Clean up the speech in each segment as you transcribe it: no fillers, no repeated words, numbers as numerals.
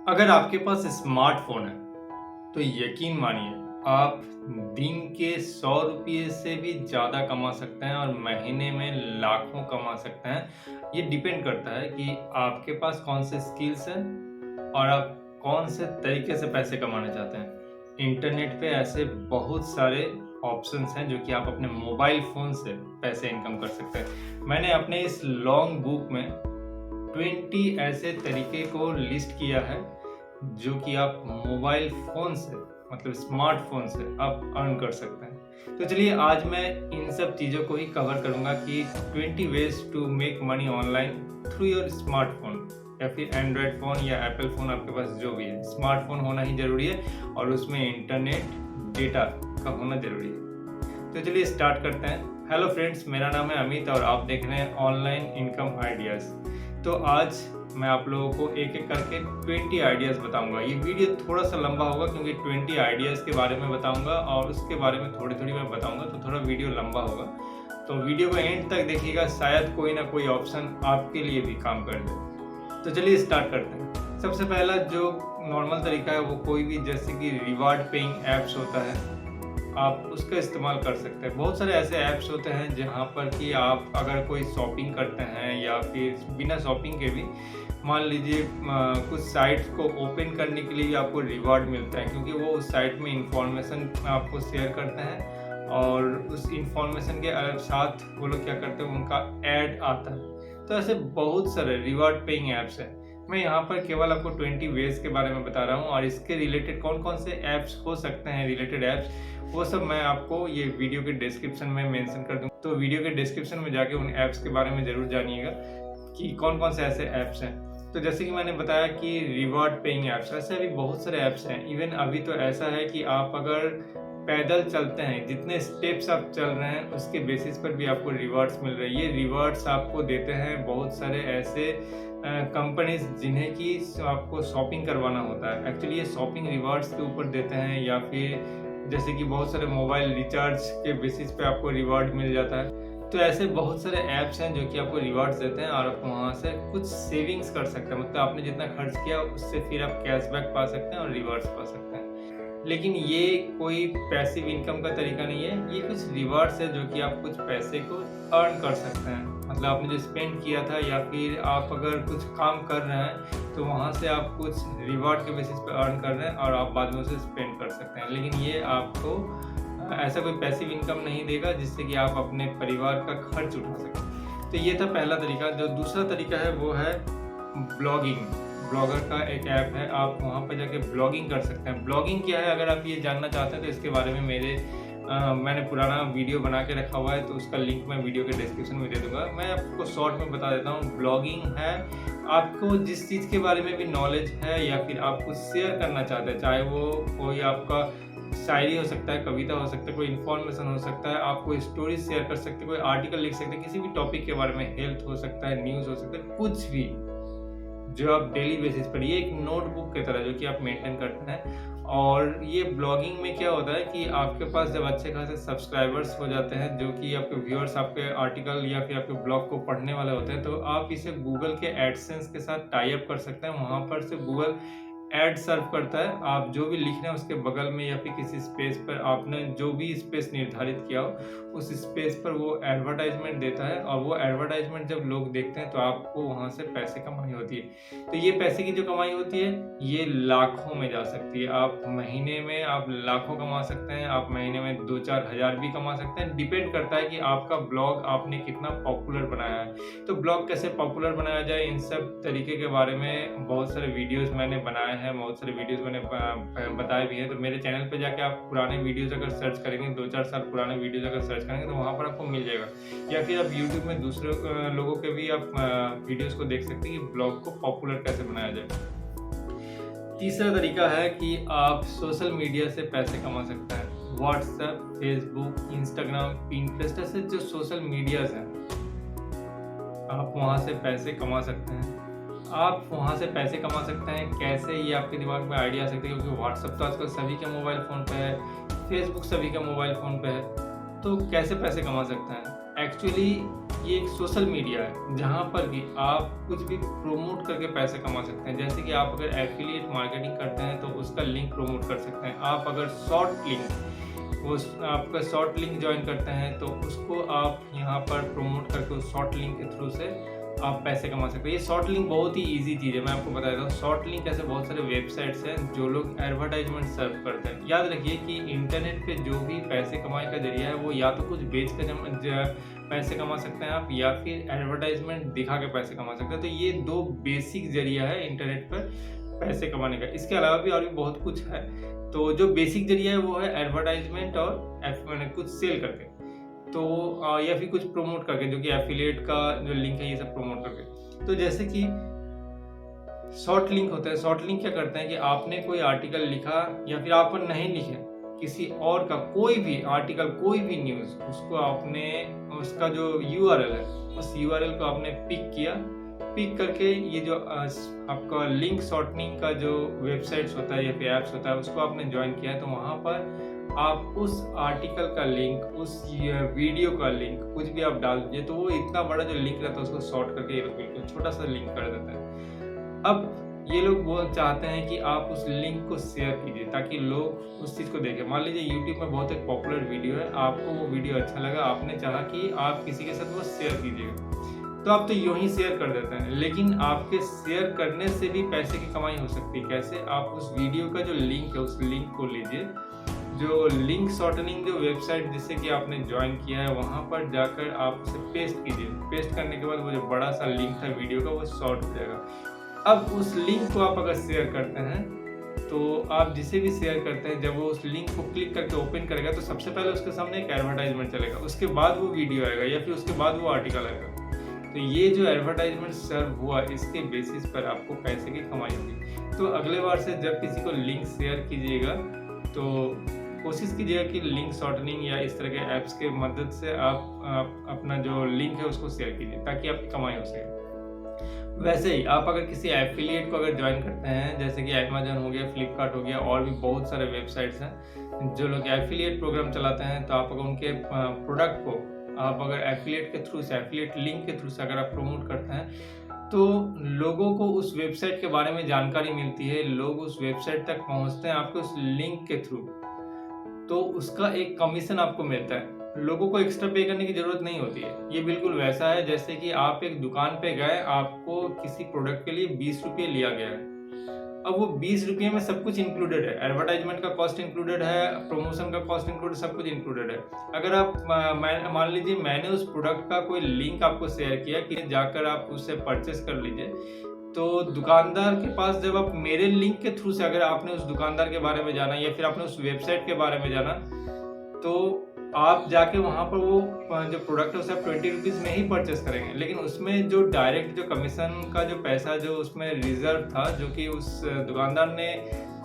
अगर आपके पास स्मार्टफ़ोन है, तो यकीन मानिए आप दिन के 100 रुपये से भी ज़्यादा कमा सकते हैं और महीने में लाखों कमा सकते हैं। ये डिपेंड करता है कि आपके पास कौन से स्किल्स हैं और आप कौन से तरीके से पैसे कमाना चाहते हैं। इंटरनेट पे ऐसे बहुत सारे ऑप्शंस हैं जो कि आप अपने मोबाइल फ़ोन से पैसे इनकम कर सकते हैं। मैंने अपने इस लॉन्ग बुक में 20 ऐसे तरीके को लिस्ट किया है जो कि आप मोबाइल फ़ोन से मतलब स्मार्टफ़ोन से आप अर्न कर सकते हैं। तो चलिए आज मैं इन सब चीज़ों को ही कवर करूँगा कि 20 ways to make money online through your smartphone या फिर एंड्रॉयड फ़ोन या एप्पल फ़ोन आपके पास जो भी है। स्मार्टफ़ोन होना ही ज़रूरी है और उसमें इंटरनेट डेटा का होना ज़रूरी है। तो चलिए स्टार्ट करते हैं। हेलो फ्रेंड्स, मेरा नाम है अमित और आप देख रहे हैं ऑनलाइन इनकम आइडियाज़। तो आज मैं आप लोगों को एक-एक करके 20 आइडियाज़ बताऊँगा। ये वीडियो थोड़ा-सा लंबा होगा क्योंकि 20 आइडियाज़ के बारे में बताऊँगा और उसके बारे में थोड़ी-थोड़ी मैं बताऊँगा, तो थोड़ा वीडियो लंबा होगा। तो वीडियो को एंड तक देखिएगा, शायद कोई ना कोई ऑप्शन आपके लिए भी काम कर दे। तो चलिए स्टार्ट करते हैं। सबसे पहला जो नॉर्मल तरीका है वो कोई भी जैसे कि रिवार्ड पेइंग ऐप्स होता है, आप उसका इस्तेमाल कर सकते हैं। बहुत सारे ऐसे ऐप्स होते हैं जहाँ पर कि आप अगर कोई शॉपिंग करते हैं या फिर बिना शॉपिंग के भी मान लीजिए कुछ साइट्स को ओपन करने के लिए आपको रिवार्ड मिलता है क्योंकि वो उस साइट में इंफॉर्मेशन आपको शेयर करते हैं और उस इंफॉर्मेशन के साथ वो लोग क्या करते हैं, उनका ऐड आता है। तो ऐसे बहुत सारे रिवार्ड पेइंग ऐप्स हैं। मैं यहाँ पर केवल आपको 20 वेज के बारे में बता रहा हूँ और इसके रिलेटेड कौन कौन से ऐप्स हो सकते हैं, रिलेटेड ऐप्स, वो सब मैं आपको ये वीडियो के डिस्क्रिप्शन में मेंशन कर दूँ। तो वीडियो के डिस्क्रिप्शन में जाके उन ऐप्स के बारे में ज़रूर जानिएगा कि कौन कौन से ऐसे ऐप्स हैं। तो जैसे कि मैंने बताया कि रिवार्ड पेइंग ऐप्स, वैसे अभी बहुत सारे ऐप्स हैं। इवन अभी तो ऐसा है कि आप अगर पैदल चलते हैं, जितने स्टेप्स आप चल रहे हैं उसके बेसिस पर भी आपको रिवार्ड्स मिल रहे हैं। ये रिवार्ड्स आपको देते हैं बहुत सारे ऐसे कंपनीज जिन्हें कि आपको शॉपिंग करवाना होता है। एक्चुअली ये शॉपिंग रिवार्ड्स के ऊपर देते हैं या फिर जैसे कि बहुत सारे मोबाइल रिचार्ज के बेसिस पे आपको रिवार्ड मिल जाता है। तो ऐसे बहुत सारे ऐप्स हैं जो कि आपको रिवार्ड्स देते हैं और आप वहाँ से कुछ सेविंग्स कर सकते हैं। मतलब आपने जितना खर्च किया उससे फिर आप कैशबैक पा सकते हैं और रिवार्ड्स पा सकते हैं। लेकिन ये कोई पैसिव इनकम का तरीका नहीं है, ये कुछ रिवार्ड्स है जो कि आप कुछ पैसे को अर्न कर सकते हैं। मतलब आपने जो स्पेंड किया था या फिर आप अगर कुछ काम कर रहे हैं तो वहाँ से आप कुछ रिवार्ड के बेसिस पे अर्न कर रहे हैं और आप बाद में उसे स्पेंड कर सकते हैं। लेकिन ये आपको ऐसा कोई पैसिव इनकम नहीं देगा जिससे कि आप अपने परिवार का खर्च उठा सकें। तो ये था पहला तरीका। जो दूसरा तरीका है वो है ब्लॉगिंग। ब्लॉगर का एक ऐप है, आप वहाँ पर जाके ब्लॉगिंग कर सकते हैं। ब्लॉगिंग क्या है, अगर आप ये जानना चाहते हैं तो इसके बारे में मैंने पुराना वीडियो बना के रखा हुआ है, तो उसका लिंक मैं वीडियो के डिस्क्रिप्शन में दे दूँगा। मैं आपको शॉर्ट में बता देता हूँ। ब्लॉगिंग है, आपको जिस चीज़ के बारे में भी नॉलेज है या फिर आप कुछ शेयर करना चाहते हैं, चाहे वो कोई आपका शायरी हो सकता है, कविता हो सकता है, कोई इन्फॉर्मेशन हो सकता है, आप कोई स्टोरी शेयर कर सकते हैं, कोई आर्टिकल लिख सकते हैं, किसी भी टॉपिक के बारे में, हेल्थ हो सकता है, न्यूज़ हो सकता है, कुछ भी जो आप डेली बेसिस पर, ये एक नोटबुक की तरह जो कि आप मेंटेन करते हैं। और ये ब्लॉगिंग में क्या होता है कि आपके पास जब अच्छे खासे सब्सक्राइबर्स हो जाते हैं जो कि आपके व्यूअर्स आपके आर्टिकल या फिर आपके ब्लॉग को पढ़ने वाले होते हैं, तो आप इसे गूगल के एडसेंस के साथ टाई अप कर सकते हैं। वहाँ पर से गूगल ऐड सर्व करता है, आप जो भी लिख रहे हैं उसके बगल में या फिर किसी स्पेस पर आपने जो भी स्पेस निर्धारित किया हो उस स्पेस पर वो एडवर्टाइजमेंट देता है और वो एडवर्टाइजमेंट जब लोग देखते हैं तो आपको वहाँ से पैसे कमाई होती है। तो ये पैसे की जो कमाई होती है ये लाखों में जा सकती है। आप महीने में आप लाखों कमा सकते हैं, आप महीने में 2-4 हज़ार भी कमा सकते हैं। डिपेंड करता है कि आपका ब्लॉग आपने कितना पॉपुलर बनाया है। तो ब्लॉग कैसे पॉपुलर बनाया जाए, इन सब तरीके के बारे में बहुत सारे वीडियोज़ मैंने बनाए हैं, बहुत सारे वीडियोज़ मैंने बताए भी हैं। तो मेरे चैनल पे जाके आप पुराने वीडियोज़ अगर सर्च करेंगे, 2-4 साल पुराने वीडियोज़ अगर सर्च करेंगे तो वहाँ पर आपको मिल जाएगा। या फिर आप यूट्यूब में दूसरे लोगों के भी आप वीडियोज़ को देख सकते हैं कि ब्लॉग को पॉपुलर कैसे बनाया जाए। तीसरा तरीका है कि आप सोशल मीडिया से पैसे कमा सकते हैं। व्हाट्सएप, फेसबुक, इंस्टाग्राम, पिंटरेस्ट, ऐसे जो सोशल मीडियाज़ हैं आप वहाँ से पैसे कमा सकते हैं। आप वहाँ से पैसे कमा सकते हैं कैसे, ये आपके दिमाग में आइडिया आ सकता है क्योंकि व्हाट्सएप तो आजकल सभी के मोबाइल फ़ोन पे है, फेसबुक सभी के मोबाइल फ़ोन पे है। तो कैसे पैसे कमा सकते हैं? एक्चुअली ये एक सोशल मीडिया है जहाँ पर कि आप कुछ भी प्रोमोट करके पैसे कमा सकते हैं। जैसे कि आप अगर एफिलिएट मार्केटिंग करते हैं तो उसका लिंक प्रोमोट कर सकते हैं। आप अगर शॉर्ट लिंक आपका शॉर्ट लिंक ज्वाइन करते हैं तो उसको आप यहाँ पर प्रोमोट करके उस शॉर्ट लिंक के थ्रू से आप पैसे कमा सकते हैं। ये शॉर्ट लिंक बहुत ही ईजी चीज़ है, मैं आपको बता देता हूँ। शॉर्ट लिंक ऐसे बहुत सारे वेबसाइट्स हैं जो लोग एडवर्टाइजमेंट सर्व करते हैं। याद रखिए कि इंटरनेट पे जो भी पैसे कमाई का जरिया है वो या तो कुछ बेच कर पैसे कमा सकते हैं आप, या फिर एडवर्टाइजमेंट दिखा के पैसे कमा सकते हैं। तो ये 2 बेसिक जरिया है इंटरनेट पर पैसे कमाने का। इसके अलावा भी और भी बहुत कुछ है। तो जो बेसिक जरिया है वो है एडवर्टाइजमेंट और मैंने कुछ सेल करके, तो या फिर कुछ प्रमोट करके, जो कि एफिलिएट का जो लिंक है ये सब प्रमोट करके। तो जैसे कि शॉर्ट लिंक होता है। शॉर्ट लिंक क्या करते हैं कि आपने कोई आर्टिकल लिखा या फिर आप नहीं लिखे, किसी और का कोई भी आर्टिकल, कोई भी न्यूज़, उसको आपने उसका जो यूआरएल है उस यूआरएल को आपने पिक किया। पिक करके ये जो आपका लिंक शॉर्टनिंग का जो वेबसाइट्स होता है या फिर ऐप्स होता है उसको आपने ज्वाइन किया है, तो वहाँ पर आप उस आर्टिकल का लिंक, उस वीडियो का लिंक, कुछ भी आप डाल दीजिए तो वो इतना बड़ा जो लिंक रहता है उसको शॉर्ट करके ये लोग बिल्कुल छोटा सा लिंक कर देता है। अब ये लोग वो चाहते हैं कि आप उस लिंक को शेयर कीजिए ताकि लोग उस चीज़ को देखें। मान लीजिए यूट्यूब में बहुत एक पॉपुलर वीडियो है, आपको वो वीडियो अच्छा लगा, आपने चाहा कि आप किसी के साथ वो शेयर कीजिएगा, तो आप तो यूं ही शेयर कर देते हैं। लेकिन आपके शेयर करने से भी पैसे की कमाई हो सकती है। कैसे? आप उस वीडियो का जो लिंक है उस लिंक को लीजिए, जो लिंक शॉर्टनिंग जो वेबसाइट जिससे कि आपने ज्वाइन किया है वहाँ पर जाकर आप उसे पेस्ट कीजिए। पेस्ट करने के बाद वो जो बड़ा सा लिंक था वीडियो का वो शॉर्ट हो जाएगा। अब उस लिंक को आप अगर शेयर करते हैं तो आप जिसे भी शेयर करते हैं, जब वो उस लिंक को क्लिक करके ओपन करेगा तो सबसे पहले उसके सामने एक एडवर्टाइजमेंट चलेगा, उसके बाद वो वीडियो आएगा या फिर उसके बाद वो आर्टिकल आएगा। तो ये जो एडवर्टाइजमेंट सर्व हुआ इसके बेसिस पर आपको पैसे की कमाई होगी। तो अगले बार से जब किसी को लिंक शेयर कीजिएगा तो कोशिश कीजिएगा कि लिंक शॉर्टनिंग या इस तरह के ऐप्स के मदद से आप अपना जो लिंक है उसको शेयर कीजिए ताकि आपकी कमाई हो सके। वैसे ही आप अगर किसी एफिलिएट को अगर ज्वाइन करते हैं, जैसे कि अमेजन हो गया, फ्लिपकार्ट हो गया, और भी बहुत सारे वेबसाइट्स हैं जो लोग एफिलिएट प्रोग्राम चलाते हैं, तो आप अगर उनके प्रोडक्ट को आप अगर एफिलिएट के थ्रू से, एफिलिएट लिंक के थ्रू से अगर आप प्रमोट करते हैं तो लोगों को उस वेबसाइट के बारे में जानकारी मिलती है, लोग उस वेबसाइट तक पहुंचते हैं आपके उस लिंक के थ्रू, तो उसका एक कमीशन आपको मिलता है। लोगों को एक्स्ट्रा पे करने की जरूरत नहीं होती है। ये बिल्कुल वैसा है जैसे कि आप एक दुकान पे गए, आपको किसी प्रोडक्ट के लिए 20 रुपये लिया गया है। अब वो 20 रुपये में सब कुछ इंक्लूडेड है, एडवर्टाइजमेंट का कॉस्ट इंक्लूडेड है, प्रमोशन का कॉस्ट इंक्लूडेड, सब कुछ इंक्लूडेड है। अगर आप मान लीजिए मैंने उस प्रोडक्ट का कोई लिंक आपको शेयर किया कि जाकर आप उससे परचेस कर लीजिए, तो दुकानदार के पास जब आप मेरे लिंक के थ्रू से अगर आपने उस दुकानदार के बारे में जाना या फिर आपने उस वेबसाइट के बारे में जाना, तो आप जाके वहाँ पर वो जो प्रोडक्ट है उसे आप 20 रुपीज़ में ही परचेस करेंगे। लेकिन उसमें जो डायरेक्ट जो कमीशन का जो पैसा जो उसमें रिजर्व था, जो कि उस दुकानदार ने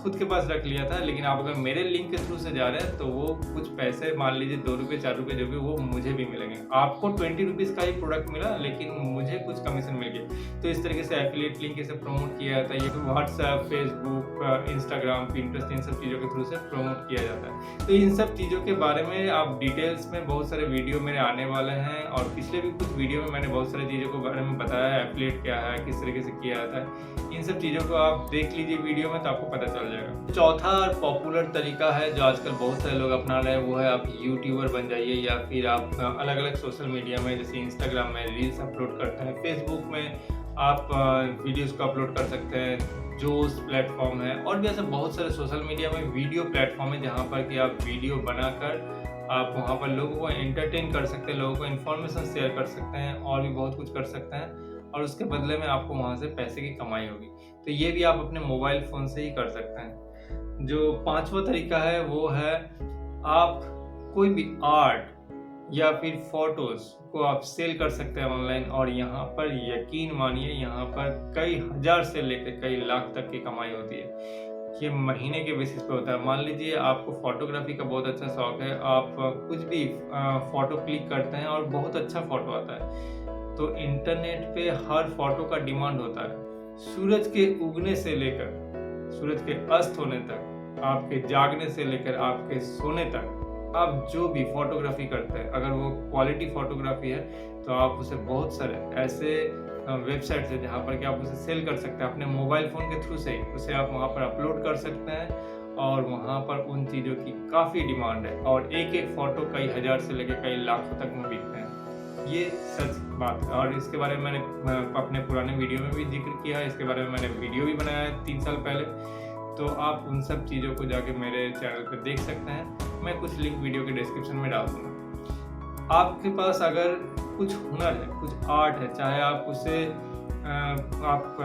खुद के पास रख लिया था, लेकिन आप अगर मेरे लिंक के थ्रू से जा रहे हैं तो वो कुछ पैसे, मान लीजिए 2 रुपये 4 रुपये जो भी, वो मुझे भी मिलेंगे। आपको 20 रुपीज़ का ही प्रोडक्ट मिला लेकिन मुझे कुछ कमीशन मिल गया। तो इस तरीके से एफिलिएट लिंक इसे प्रमोट किया जाता है। ये व्हाट्सएप, फेसबुक, इंस्टाग्राम, पिंटरेस्ट, इन सब चीज़ों के थ्रू से प्रमोट किया जाता है। तो इन सब चीज़ों के बारे में आप डिटेल्स में बहुत सारे वीडियो मेरे आने वाले हैं, और पिछले भी कुछ वीडियो में मैंने बहुत सारी चीज़ों के बारे में बताया है, एफिलिएट क्या है, किस तरीके से किया जाता है। इन सब चीज़ों को आप देख लीजिए वीडियो में तो आपको पता चल जाएगा। चौथा और पॉपुलर तरीका है जो आजकल बहुत सारे लोग अपना रहे हैं, वो है आप यूट्यूबर बन जाइए, या फिर आप अलग अलग सोशल मीडिया में जैसे इंस्टाग्राम में रील्स अपलोड करते हैं, फेसबुक में आप वीडियोस को अपलोड कर सकते हैं, जोश प्लेटफॉर्म है, और भी ऐसे बहुत सारे सोशल मीडिया में वीडियो प्लेटफॉर्म है जहाँ पर कि आप वीडियो बनाकर आप वहाँ पर लोगों को एंटरटेन कर सकते हैं, लोगों को इन्फॉर्मेशन शेयर कर सकते हैं, और भी बहुत कुछ कर सकते हैं, और उसके बदले में आपको वहाँ से पैसे की कमाई होगी। तो ये भी आप अपने मोबाइल फ़ोन से ही कर सकते हैं। जो पांचवा तरीका है वो है आप कोई भी आर्ट या फिर फोटोज़ को आप सेल कर सकते हैं ऑनलाइन, और यहाँ पर यकीन मानिए यहाँ पर कई हज़ार से लेकर कई लाख तक की कमाई होती है। ये महीने के बेसिस पे होता है। मान लीजिए आपको फोटोग्राफी का बहुत अच्छा शौक है, आप कुछ भी फ़ोटो क्लिक करते हैं और बहुत अच्छा फ़ोटो आता है, तो इंटरनेट पे हर फोटो का डिमांड होता है। सूरज के उगने से लेकर सूरज के अस्त होने तक, आपके जागने से लेकर आपके सोने तक, आप जो भी फ़ोटोग्राफ़ी करते हैं, अगर वो क्वालिटी फ़ोटोग्राफ़ी है, तो आप उसे बहुत सारे ऐसे वेबसाइट्स हैं जहाँ पर कि आप उसे सेल कर सकते हैं। अपने मोबाइल फ़ोन के थ्रू से ही उसे आप वहाँ पर अपलोड कर सकते हैं और वहाँ पर उन चीज़ों की काफ़ी डिमांड है और एक-एक फ़ोटो कई हज़ार से लेके कई लाखों तक में बिकते हैं। ये सच बात है और इसके बारे में मैंने अपने पुराने वीडियो में भी ज़िक्र किया है, इसके बारे में मैंने वीडियो भी बनाया है 3 साल पहले। तो आप उन सब चीज़ों को जाके मेरे चैनल पे देख सकते हैं। मैं कुछ लिंक वीडियो के डिस्क्रिप्शन में डाल दूँगा। आपके पास अगर कुछ हुनर है, कुछ आर्ट है, चाहे आप उसे आप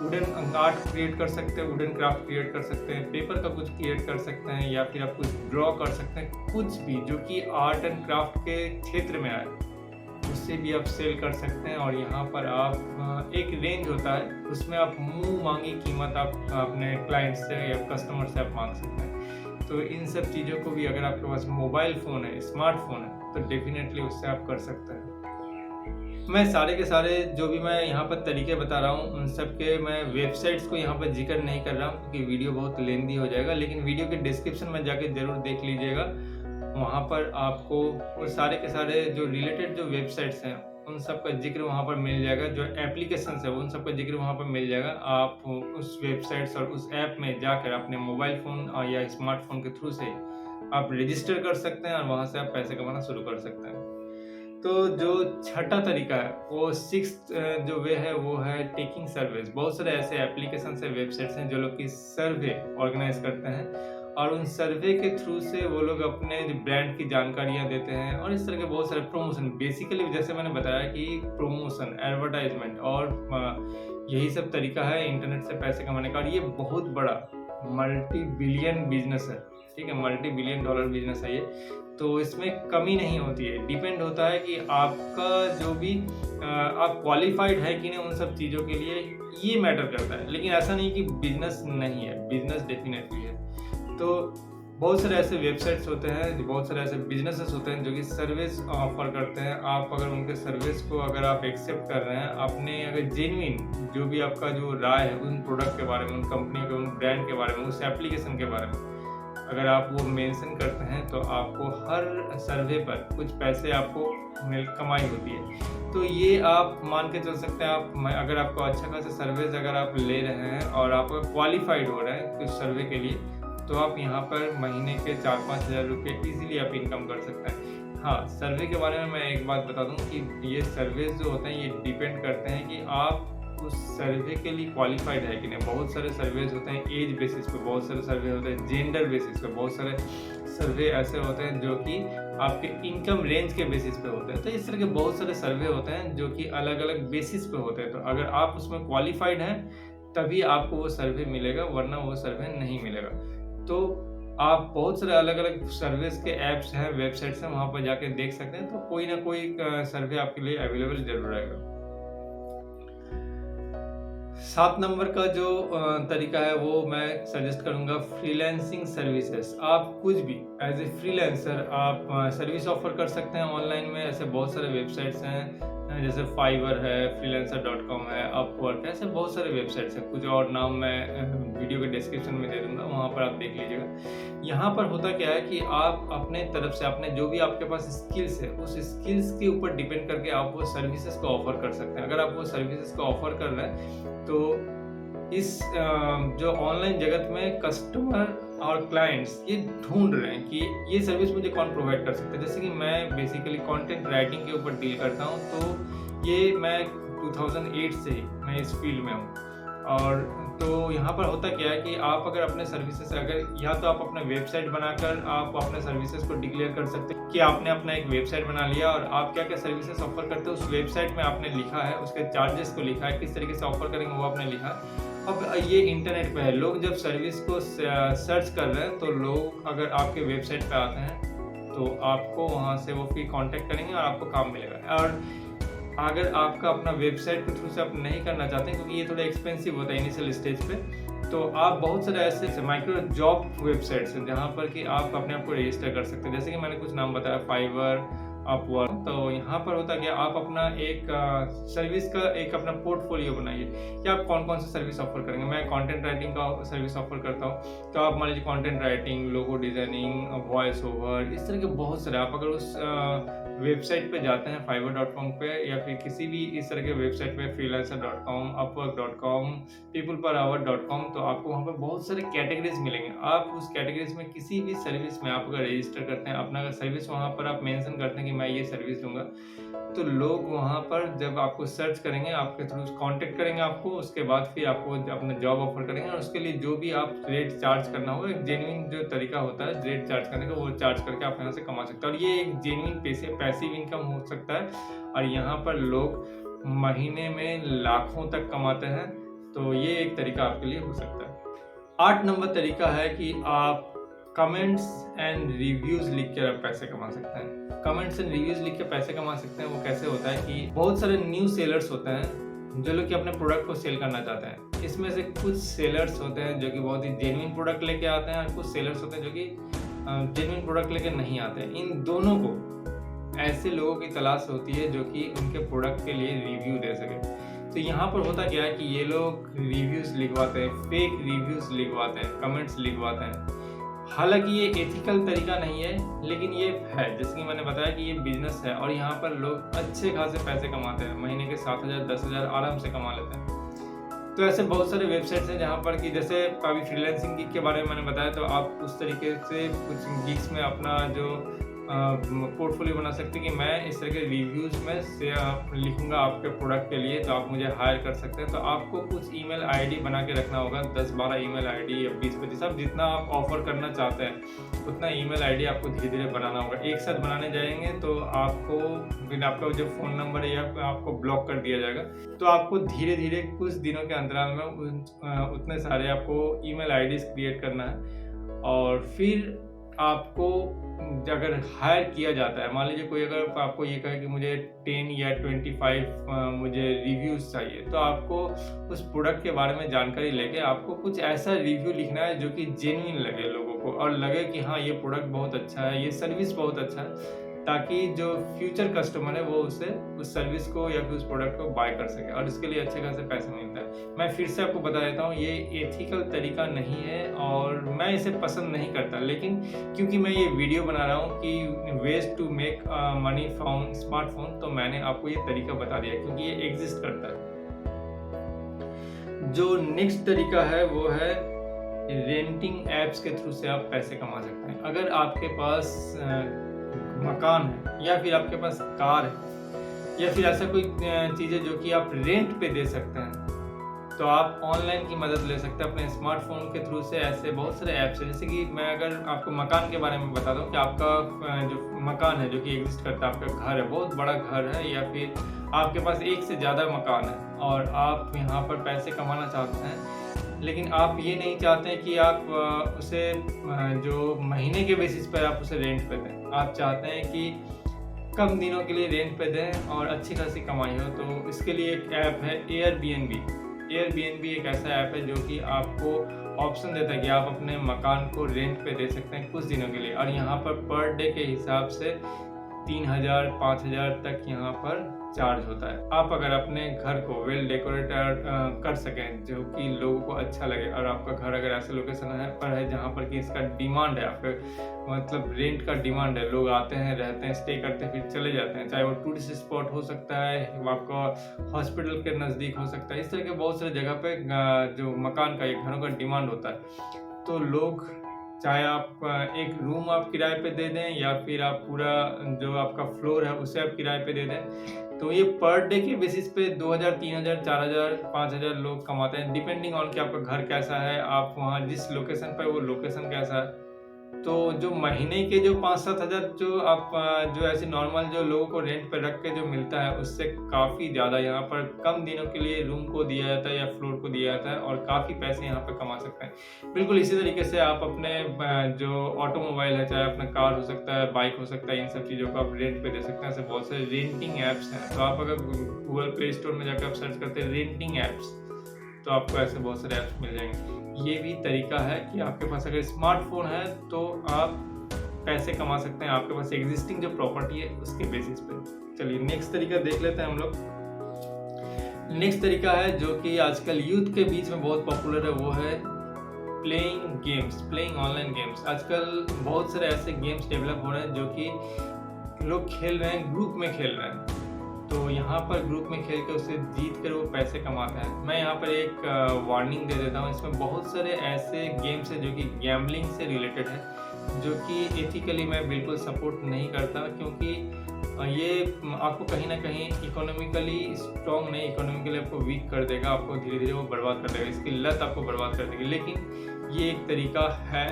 वुडन आर्ट क्रिएट कर सकते हैं, वुडन क्राफ्ट क्रिएट कर सकते हैं, पेपर का कुछ क्रिएट कर सकते हैं या फिर आप कुछ ड्रॉ कर सकते हैं, कुछ भी जो कि आर्ट एंड क्राफ्ट के क्षेत्र में आए, उससे भी आप सेल कर सकते हैं और यहाँ पर आप एक रेंज होता है, उसमें आप मुँह मांगी कीमत आप अपने क्लाइंट से या कस्टमर से आप मांग सकते हैं। तो इन सब चीज़ों को भी अगर आपके पास मोबाइल फ़ोन है, स्मार्टफ़ोन है, तो डेफ़िनेटली उससे आप कर सकते हैं। मैं सारे के सारे जो भी मैं यहाँ पर तरीके बता रहा हूँ, उन सब के मैं वेबसाइट्स को यहाँ पर ज़िक्र नहीं कर रहा हूँ क्योंकि वीडियो बहुत लेंदी हो जाएगा, लेकिन वीडियो के डिस्क्रिप्शन में जाके ज़रूर देख लीजिएगा। वहाँ पर आपको वो सारे के सारे जो रिलेटेड जो वेबसाइट्स हैं, उन सब का ज़िक्र वहाँ पर मिल जाएगा। जो एप्लीकेशंस है, उन सब का ज़िक्र वहाँ पर मिल जाएगा। आप उस वेबसाइट्स और उस ऐप में जाकर अपने मोबाइल फ़ोन या स्मार्टफ़ोन के थ्रू से आप रजिस्टर कर सकते हैं और वहाँ से आप पैसे कमाना शुरू कर सकते हैं। तो जो छठा तरीका है, वो सिक्स्थ जो वे है वो है टेकिंग सर्वेस। बहुत सारे ऐसे एप्लीकेशंस हैं, वेबसाइट्स हैं जो लोग की सर्वे ऑर्गेनाइज करते हैं और उन सर्वे के थ्रू से वो लोग अपने जो ब्रांड की जानकारियाँ देते हैं और इस तरह के बहुत सारे प्रमोशन, बेसिकली जैसे मैंने बताया कि प्रमोशन, एडवर्टाइजमेंट और यही सब तरीका है इंटरनेट से पैसे कमाने का और ये बहुत बड़ा मल्टी बिलियन बिजनेस है। ठीक है, मल्टी बिलियन डॉलर बिजनेस है ये। तो इसमें कमी नहीं होती है, डिपेंड होता है कि आपका जो भी आप क्वालिफाइड है कि नहीं उन सब चीज़ों के लिए, ये मैटर करता है। लेकिन ऐसा नहीं कि बिजनेस नहीं है, बिजनेस डेफिनेटली है। तो बहुत सारे ऐसे वेबसाइट्स होते हैं, बहुत सारे ऐसे बिजनेसेस होते हैं जो कि सर्विस ऑफर करते हैं। आप अगर उनके सर्विस को अगर आप एक्सेप्ट कर रहे हैं, आपने अगर जेन्युइन जो भी आपका जो राय है उन प्रोडक्ट के बारे में, उन कंपनी के, उन ब्रांड के बारे में, उस एप्लीकेशन के बारे में अगर आप वो मेंशन करते हैं, तो आपको हर सर्वे पर कुछ पैसे आपको कमाई होती है। तो ये आप मान के चल सकते हैं। आप अगर आपको अच्छा खासा सर्विस अगर आप ले रहे हैं और आप क्वालिफाइड हो रहे हैं कुछ सर्वे के लिए, तो आप यहाँ पर महीने के 4-5 हज़ार रुपये ईजिली आप इनकम कर सकते हैं। हाँ, सर्वे के बारे में मैं एक बात बता दूँ कि ये सर्वेस जो होते हैं ये डिपेंड करते हैं कि आप उस सर्वे के लिए क्वालिफाइड है कि नहीं। बहुत सारे सर्वेज होते हैं एज बेसिस पे, बहुत सारे सर्वे होते हैं जेंडर बेसिस पे, बहुत सारे सर्वे ऐसे होते हैं जो कि आपके इनकम रेंज के बेसिस पे होते हैं। तो इस तरह के बहुत सारे सर्वे होते हैं जो कि अलग अलग बेसिस पे होते हैं। तो अगर आप उसमें क्वालिफाइड हैं तभी आपको वो सर्वे मिलेगा, वरना वो सर्वे नहीं मिलेगा। तो आप बहुत सारे अलग अलग सर्विस के ऐप्स हैं, वेबसाइट्स हैं, वहाँ पर जाके देख सकते हैं। तो कोई ना कोई सर्वे आपके लिए अवेलेबल जरूर रहेगा। 7 नंबर का जो तरीका है वो मैं सजेस्ट करूँगा फ्रीलांसिंग सर्विसेज। आप कुछ भी एज ए फ्रीलांसर आप सर्विस ऑफर कर सकते हैं ऑनलाइन में। ऐसे बहुत सारे वेबसाइट्स हैं जैसे फाइवर है, freelancer.com है, अपवर्क है, ऐसे बहुत सारे वेबसाइट्स हैं। कुछ और नाम मैं वीडियो के डिस्क्रिप्शन में दे दूंगा, वहाँ पर आप देख लीजिएगा। यहाँ पर होता क्या है कि आप अपने तरफ से अपने जो भी आपके पास स्किल्स है उस स्किल्स के ऊपर डिपेंड करके आप वो सर्विसेज को ऑफर कर सकते हैं। अगर आप वो सर्विसेज को ऑफर कर रहे हैं तो इस जो ऑनलाइन जगत में कस्टमर और क्लाइंट्स ये ढूंढ रहे हैं कि ये सर्विस मुझे कौन प्रोवाइड कर सकता है। जैसे कि मैं बेसिकली कंटेंट राइटिंग के ऊपर डील करता हूँ, तो ये मैं 2008 से ही मैं इस फील्ड में हूँ। और तो यहाँ पर होता क्या है कि आप अगर अपने सर्विसेज अगर या तो आप अपना वेबसाइट बनाकर आप अपने सर्विसेज को डिक्लेयर कर सकते हैं कि आपने अपना एक वेबसाइट बना लिया और आप क्या क्या सर्विसेज ऑफर करते हो उस वेबसाइट में आपने लिखा है, उसके चार्जेस को लिखा है, किस तरीके से ऑफर करेंगे वो आपने लिखा है। अब ये इंटरनेट पे है, लोग जब सर्विस को सर्च कर रहे हैं तो लोग अगर आपके वेबसाइट पे आते हैं तो आपको वहाँ से वो फिर कांटेक्ट करेंगे और आपको काम मिलेगा। और अगर आपका अपना वेबसाइट के थ्रू से आप नहीं करना चाहते हैं क्योंकि ये थोड़ा एक्सपेंसिव होता है इनिशियल स्टेज पे, तो आप बहुत सारे ऐसे माइक्रो जॉब वेबसाइट्स हैं जहाँ पर कि आप अपने आप को रजिस्टर कर सकते हैं। जैसे कि मैंने कुछ नाम बताया, फाइवर, अपवर्क। तो यहाँ पर होता क्या, आप अपना एक सर्विस का एक अपना पोर्टफोलियो बनाइए कि आप कौन-कौन सी सर्विस ऑफ़र करेंगे। मैं कंटेंट राइटिंग का सर्विस ऑफ़र करता हूँ, तो आप मान लीजिए content writing, logo designing, voice over, इस तरह के बहुत सारे। आप अगर उस वेबसाइट पे जाते हैं fiverr.com पे या फिर किसी भी इस तरह के वेबसाइट पे freelancer.com, upwork.com, peopleperhour.com, तो आपको वहाँ पे बहुत सारे कैटेगरीज़ मिलेंगे। आप उस कैटेगरीज़ में किसी भी सर्विस में आप अगर रजिस्टर करते हैं, अपना अगर सर्विस वहाँ पर आप मेंशन करते हैं कि मैं ये सर्विस दूँगा, तो लोग वहाँ पर जब आपको सर्च करेंगे, आपके थ्रू कॉन्टैक्ट करेंगे आपको, उसके बाद फिर आपको अपना जॉब ऑफ़र करेंगे और उसके लिए जो भी आप रेट चार्ज करना होगा, एक जेन्युइन जो तरीका होता है रेट चार्ज करने का, वो चार्ज करके आप यहाँ से कमा सकते हैं और ये एक जेन्युइन पैसिव इनकम हो सकता है और यहाँ पर लोग महीने में लाखों तक कमाते हैं, तो ये एक तरीका आपके लिए हो सकता है। 8 नंबर तरीका है कि आप कमेंट्स एंड रिव्यूज़ लिख के आप पैसे कमा सकते हैं। कमेंट्स एंड रिव्यूज़ लिख के पैसे कमा सकते हैं। वो कैसे होता है कि बहुत सारे न्यू सेलर्स होते हैं जो लोग कि अपने प्रोडक्ट को सेल करना चाहते हैं। इसमें से कुछ सेलर्स होते हैं जो कि बहुत ही जेन्युइन प्रोडक्ट लेके आते हैं और कुछ सेलर्स होते हैं जो कि जेन्युइन प्रोडक्ट लेके नहीं आते हैं। इन दोनों को ऐसे लोगों की तलाश होती है जो कि उनके प्रोडक्ट के लिए रिव्यू दे सके। तो यहाँ पर होता क्या है कि ये लोग रिव्यूज़ लिखवाते हैं, फेक रिव्यूज़ लिखवाते हैं, कमेंट्स लिखवाते हैं। हालाँकि ये एथिकल तरीका नहीं है, लेकिन ये है, जैसे कि मैंने बताया कि ये बिज़नेस है और यहाँ पर लोग अच्छे खासे पैसे कमाते हैं। महीने के 7,000 10,000 आराम से कमा लेते हैं। तो ऐसे बहुत सारे वेबसाइट्स हैं जहाँ पर कि जैसे अभी फ्रीलांसिंग गिग के बारे में मैंने बताया, तो आप उस तरीके से कुछ गिग्स में अपना जो पोर्टफोलियो बना सकते हैं कि मैं इस तरह के रिव्यूज़ में से लिखूँगा आपके प्रोडक्ट के लिए, तो आप मुझे हायर कर सकते हैं। तो आपको कुछ ईमेल आईडी बना के रखना होगा, 10-12 ईमेल आईडी या 20-25, आप जितना आप ऑफ़र करना चाहते हैं उतना ईमेल आईडी आपको धीरे-धीरे बनाना होगा। एक साथ बनाने जाएँगे तो आपको फिर आपका जो फ़ोन नंबर है या आपको ब्लॉक कर दिया जाएगा। तो आपको धीरे-धीरे कुछ दिनों के अंतराल में उतने सारे आपको ईमेल आईडीज़ क्रिएट करना है और फिर आपको अगर हायर किया जाता है, मान लीजिए कोई अगर आपको ये कहे कि मुझे 10 या 25 मुझे रिव्यूज़ चाहिए, तो आपको उस प्रोडक्ट के बारे में जानकारी लेके आपको कुछ ऐसा रिव्यू लिखना है जो कि जेन्युइन लगे लोगों को और लगे कि हाँ, ये प्रोडक्ट बहुत अच्छा है, ये सर्विस बहुत अच्छा है, ताकि जो फ्यूचर कस्टमर है वो उसे उस सर्विस को या फिर उस प्रोडक्ट को बाय कर सके और इसके लिए अच्छे खासे पैसे मिलता है। मैं फिर से आपको बता देता हूँ, ये एथिकल तरीका नहीं है और मैं इसे पसंद नहीं करता, लेकिन क्योंकि मैं ये वीडियो बना रहा हूँ कि ways to make money from smartphone, तो मैंने आपको ये तरीका बता दिया क्योंकि ये एग्जिस्ट करता है। जो नेक्स्ट तरीका है वो है रेंटिंग ऐप्स के थ्रू से आप पैसे कमा सकते हैं। अगर आपके पास मकान है या फिर आपके पास कार है या फिर ऐसा कोई चीज़ है जो कि आप रेंट पे दे सकते हैं, तो आप ऑनलाइन की मदद ले सकते हैं अपने स्मार्टफोन के थ्रू से। ऐसे बहुत सारे ऐप्स हैं, जैसे कि मैं अगर आपको मकान के बारे में बता दूं कि आपका जो मकान है जो कि एग्जिस्ट करता है, आपका घर है, बहुत बड़ा घर है या फिर आपके पास एक से ज़्यादा मकान है और आप यहाँ पर पैसे कमाना चाहते हैं, लेकिन आप ये नहीं चाहते कि आप उसे जो महीने के बेसिस पर आप उसे रेंट पे दें। आप चाहते हैं कि कम दिनों के लिए रेंट पे दें और अच्छी खासी कमाई हो, तो इसके लिए एक ऐप है एयरबीएनबी। एयरबीएनबी एक ऐसा ऐप है जो कि आपको ऑप्शन देता है कि आप अपने मकान को रेंट पे दे सकते हैं कुछ दिनों के लिए और यहाँ पर डे के हिसाब से 3,000 5,000 तक यहाँ पर चार्ज होता है। आप अगर अपने घर को वेल डेकोरेटेड कर सकें जो कि लोगों को अच्छा लगे और आपका घर अगर ऐसे लोकेशन पर है जहाँ पर कि इसका डिमांड है, आपके मतलब रेंट का डिमांड है, लोग आते हैं, रहते हैं, स्टे करते हैं, फिर चले जाते हैं, चाहे वो टूरिस्ट स्पॉट हो सकता है, आपका हॉस्पिटल के नज़दीक हो सकता है, इस तरह के बहुत सारे जगह पे जो मकान का या घरों का डिमांड होता है, तो लोग चाहे आप एक रूम आप किराए पे दे दें या फिर आप पूरा जो आपका फ्लोर है उसे आप किराए पे दे दें, तो ये पर डे के बेसिस पे 2,000 3,000 4,000 5,000 लोग कमाते हैं, डिपेंडिंग ऑन कि आपका घर कैसा है, आप वहाँ जिस लोकेशन पर वो लोकेशन कैसा है। तो जो महीने के जो 5-7 हज़ार जो आप जो ऐसे नॉर्मल जो लोगों को रेंट पे रख के जो मिलता है उससे काफ़ी ज़्यादा यहाँ पर कम दिनों के लिए रूम को दिया जाता है या फ्लोर को दिया जाता है और काफ़ी पैसे यहाँ पे कमा सकते हैं। बिल्कुल इसी तरीके से आप अपने जो ऑटोमोबाइल है, चाहे अपना कार हो सकता है, बाइक हो सकता है, इन सब चीज़ों को आप रेंट पे दे सकते हैं। ऐसे बहुत सारे रेंटिंग ऐप्स हैं, तो आप अगर गूगल प्ले स्टोर में जाकर आप सर्च करते हैं रेंटिंग ऐप्स, तो आपको ऐसे बहुत सारे ऐप्स मिल जाएंगे। ये भी तरीका है कि आपके पास अगर स्मार्टफोन है तो आप पैसे कमा सकते हैं आपके पास एग्जिस्टिंग जो प्रॉपर्टी है उसके बेसिस पे। चलिए नेक्स्ट तरीका देख लेते हैं हम लोग। नेक्स्ट तरीका है जो कि आजकल यूथ के बीच में बहुत पॉपुलर है, वो है playing games, playing online games. आजकल बहुत सारे ऐसे गेम्स डेवलप हो रहे हैं जो कि लोग खेल रहे हैं, ग्रुप में खेल रहे हैं। तो यहाँ पर ग्रुप में खेल कर उसे जीत कर वो पैसे कमाते हैं। मैं यहाँ पर एक वार्निंग दे देता हूँ, इसमें बहुत सारे ऐसे गेम्स हैं जो कि गैम्बलिंग से रिलेटेड है, जो कि एथिकली मैं बिल्कुल सपोर्ट नहीं करता, क्योंकि ये आपको कहीं ना कहीं इकोनॉमिकली स्ट्रॉन्ग नहीं, इकोनॉमिकली आपको वीक कर देगा, आपको धीरे धीरे वो बर्बाद कर देगा, इसकी लत आपको बर्बाद कर देगी। लेकिन ये एक तरीका है,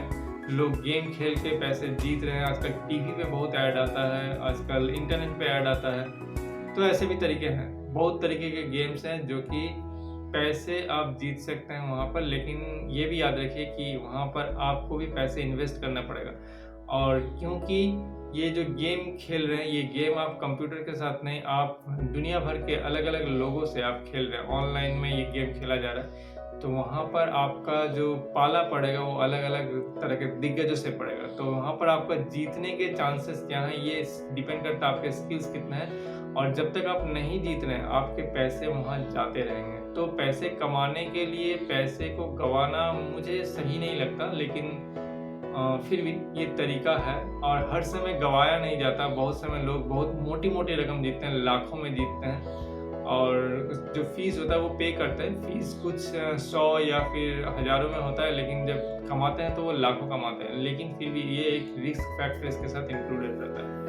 लोग गेम खेल के पैसे जीत रहे हैं। आजकल टीवी पे बहुत ऐड आता है, आजकल इंटरनेट पे ऐड आता है, तो ऐसे भी तरीके हैं। बहुत तरीके के गेम्स हैं जो कि पैसे आप जीत सकते हैं वहाँ पर, लेकिन ये भी याद रखिए कि वहाँ पर आपको भी पैसे इन्वेस्ट करना पड़ेगा। और क्योंकि ये जो गेम खेल रहे हैं, ये गेम आप कंप्यूटर के साथ नहीं, आप दुनिया भर के अलग अलग लोगों से आप खेल रहे हैं, ऑनलाइन में ये गेम खेला जा रहा है, तो वहाँ पर आपका जो पाला पड़ेगा वो अलग अलग तरह के दिग्गजों से पड़ेगा। तो वहाँ पर आपका जीतने के चांसेस क्या हैं, ये डिपेंड करता है आपके स्किल्स कितना है। और जब तक आप नहीं जीत रहे हैं, आपके पैसे वहाँ जाते रहेंगे। तो पैसे कमाने के लिए पैसे को गंवाना मुझे सही नहीं लगता, लेकिन फिर भी ये तरीका है। और हर समय गंवाया नहीं जाता, बहुत समय लोग बहुत मोटी मोटी रकम जीतते हैं, लाखों में जीतते हैं, और जो फीस होता है वो पे करते हैं। फीस कुछ 100 या फिर हज़ारों में होता है, लेकिन जब कमाते हैं तो वो लाखों कमाते हैं। लेकिन फिर भी ये एक रिस्क फैक्टर इसके साथ इंक्लूडेड रहता है।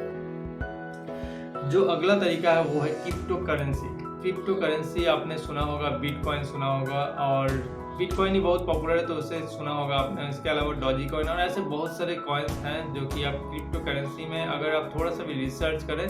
जो अगला तरीका है वो है क्रिप्टो करेंसी। क्रिप्टो करेंसी आपने सुना होगा, बिटकॉइन सुना होगा, और बिटकॉइन ही बहुत पॉपुलर है तो उसे सुना होगा आपने। इसके अलावा डॉजी कॉइन और ऐसे बहुत सारे कॉइन्स हैं जो कि आप क्रिप्टो करेंसी में अगर आप थोड़ा सा भी रिसर्च करें